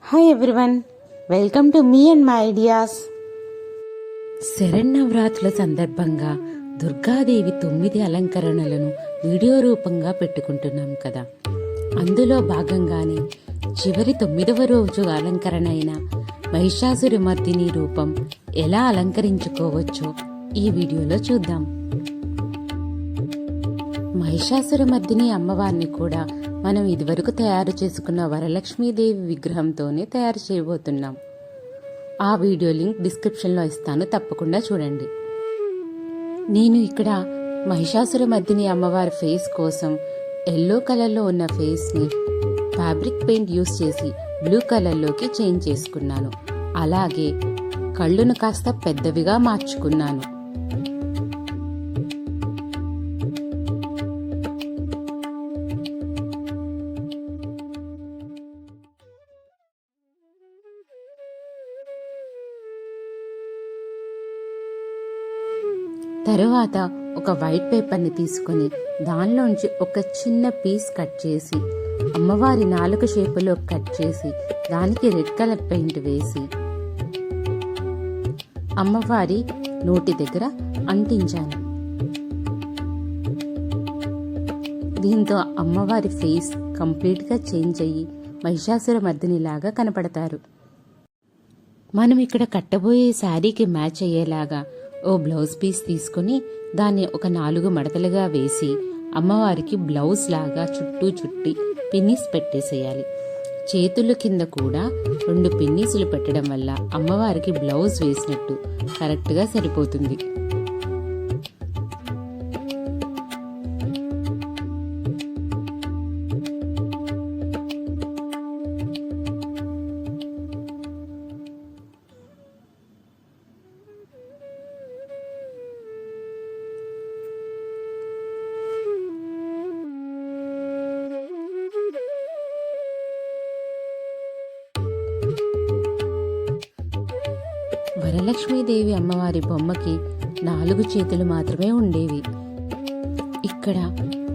Hi everyone, welcome to me and my ideas. శరన్నవరాత్రుల సందర్భంగా Durgadevi 9 అలంకరణలను video రూపంగా పెట్టుకుంటున్నాం కదా. అందులో భాగంగానే చివరి 9వ రోజు అలంకరణ అయిన మహిషాసురమర్దిని రూపం ఎలా అలంకరించుకోవచ్చో ఈ వీడియోలో చూద్దాం. మహిషాసురమర్దిని అమ్మవారిని కూడా మనం ఇదివరకు తయారు చేసుకున్న వరలక్ష్మీదేవి విగ్రహంతోనే తయారు చేయబోతున్నాం. ఆ వీడియో లింక్ డిస్క్రిప్షన్లో ఇస్తాను, తప్పకుండా చూడండి. నేను ఇక్కడ మహిషాసురమర్దిని అమ్మవారి ఫేస్ కోసం ఎల్లో కలర్లో ఉన్న ఫేస్ని ఫ్యాబ్రిక్ పెయింట్ యూస్ చేసి బ్లూ కలర్లోకి చేంజ్ చేసుకున్నాను. అలాగే కళ్ళును కాస్త పెద్దవిగా మార్చుకున్నాను. తరువాత ఒక వైట్ పేపర్ని తీసుకొని దానిలోంచి ఒక చిన్న పీస్ కట్ చేసి అమ్మవారి నాలుక షేపులో కట్ చేసి దానికి రెడ్ కలర్ పెయింట్ వేసి అమ్మవారి నోటి దగ్గర అంటించాను. దీంతో అమ్మవారి ఫేస్ కంప్లీట్గా చేంజ్ అయ్యి మహిషాసురమర్దినిలాగా కనపడతారు. మనం ఇక్కడ కట్టబోయే శారీకి మ్యాచ్ అయ్యేలాగా ఓ బ్లౌజ్ పీస్ తీసుకుని దాన్ని ఒక 4 మడతలుగా వేసి అమ్మవారికి బ్లౌజ్ లాగా చుట్టూ చుట్టి పిన్నీస్ పెట్టేసేయాలి. చేతుల కింద కూడా 2 పిన్నీసులు పెట్టడం వల్ల అమ్మవారికి బ్లౌజ్ వేసినట్టు కరెక్ట్గా సరిపోతుంది. వరలక్ష్మీదేవి అమ్మవారి బొమ్మకి 4 చేతులు మాత్రమే ఉండేవి. ఇక్కడ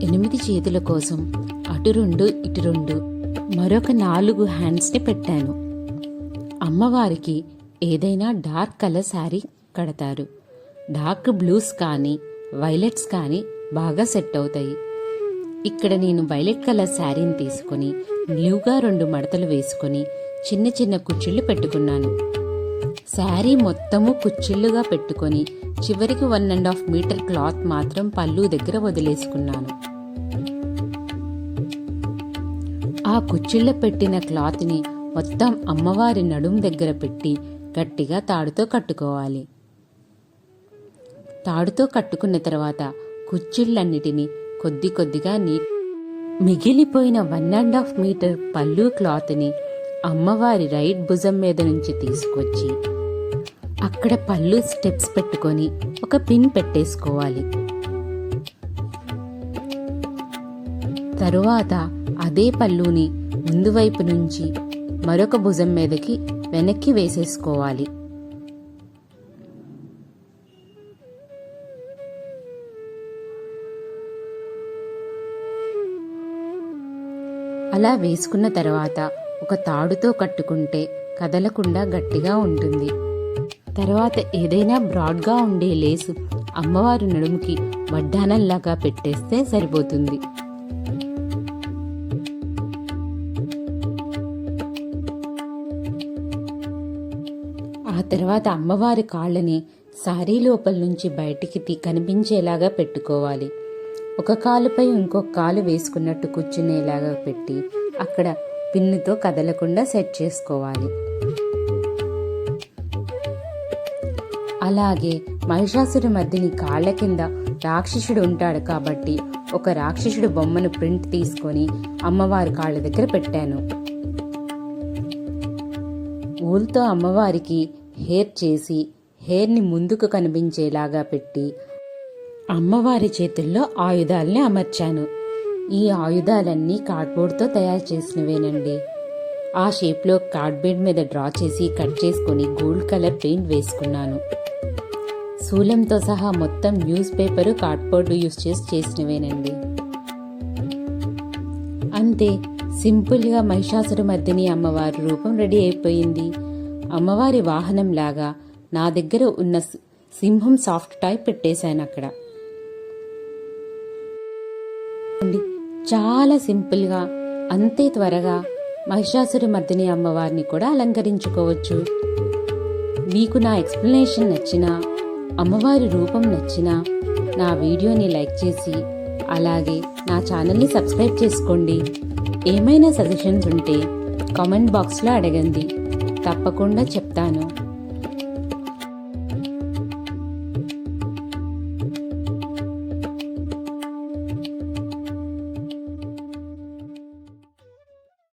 8 చేతుల కోసం అటు 2 ఇటు 2 మరొక 4 హ్యాండ్స్ని పెట్టాను. అమ్మవారికి ఏదైనా డార్క్ కలర్ శారీ కడతారు. డార్క్ బ్లూస్ కానీ వైలెట్స్ కానీ బాగా సెట్ అవుతాయి. ఇక్కడ నేను వైలెట్ కలర్ శారీని తీసుకొని బ్లూగా 2 మడతలు వేసుకొని చిన్న చిన్న కుచ్చిళ్ళు పెట్టుకున్నాను. శారీ మొత్తము కుచ్చిళ్ళుగా పెట్టుకొని చివరికి 1.5 మీటర్ క్లాత్ మాత్రం పళ్ళు దగ్గర వదిలేసుకున్నాను. ఆ కుచ్చిళ్ళ పెట్టిన క్లాత్ని మొత్తం అమ్మవారి నడుం దగ్గర పెట్టి గట్టిగా తాడుతో కట్టుకోవాలి. తాడుతో కట్టుకున్న తర్వాత కుచ్చిళ్ళన్నిటినీ కొద్ది కొద్దిగా మిగిలిపోయిన 1.5 మీటర్ పళ్ళు క్లాత్ని అమ్మవారి రైట్ భుజం మీద నుంచి తీసుకొచ్చి అక్కడ పళ్ళు స్టెప్స్ పెట్టుకొని ఒక పిన్ పెట్టేసుకోవాలి. తరువాత అదే పళ్ళుని ముందు వైపు నుంచి మరొక భుజం మీదకి వెనక్కి వేసేసుకోవాలి. అలా వేసుకున్న తర్వాత ఒక తాడుతో కట్టుకుంటే కదలకుండా గట్టిగా ఉంటుంది. తర్వాత ఏదైనా బ్రాడ్గా ఉండే లేసు అమ్మవారి నడుముకి వడ్డానంలాగా పెట్టేస్తే సరిపోతుంది. ఆ తర్వాత అమ్మవారి కాళ్ళని సారీ లోపల నుంచి బయటికి కనిపించేలాగా పెట్టుకోవాలి. ఒక కాలుపై ఇంకొక కాలు వేసుకున్నట్టు కూర్చునేలాగా పెట్టి అక్కడ పిన్నుతో కదలకుండా సెట్ చేసుకోవాలి. అలాగే మహిషాసురమర్దిని కాళ్ళ కింద రాక్షసుడు ఉంటాడు కాబట్టి ఒక రాక్షసుడు బొమ్మను ప్రింట్ తీసుకొని అమ్మవారి కాళ్ళ దగ్గర పెట్టాను. ఊల్తో అమ్మవారికి హెయిర్ చేసి హెయిర్ని ముందుకు కనిపించేలాగా పెట్టి అమ్మవారి చేతుల్లో ఆయుధాలని అమర్చాను. ఈ ఆయుధాలన్నీ కార్డ్బోర్డ్తో తయారు చేసినవేనండి. ఆ షేప్లో కార్డ్బోర్డ్ మీద డ్రా చేసి కట్ చేసుకొని గోల్డ్ కలర్ పెయింట్ వేసుకున్నాను. శూలంతో సహా మొత్తం న్యూస్ పేపరు కార్డ్బోర్డు యూస్ చేసినవేనండి. అంతే, సింపుల్గా మహిషాసురమర్దిని అమ్మవారి రూపం రెడీ అయిపోయింది. అమ్మవారి వాహనంలాగా నా దగ్గర ఉన్న సింహం సాఫ్ట్ టాయ్ పెట్టేశాను అక్కడ. చాలా సింపుల్గా అంతే త్వరగా మహిషాసురమర్దిని అమ్మవారిని కూడా అలంకరించుకోవచ్చు. మీకు నా ఎక్స్ప్లెనేషన్ నచ్చినా, అమ్మవారి రూపం నచ్చినా నా వీడియోని లైక్ చేసి అలాగే నా ఛానల్ని సబ్స్క్రైబ్ చేసుకోండి. ఏమైనా సజెషన్స్ ఉంటే కామెంట్ బాక్స్లో అడగండి, తప్పకుండా చెప్తాను.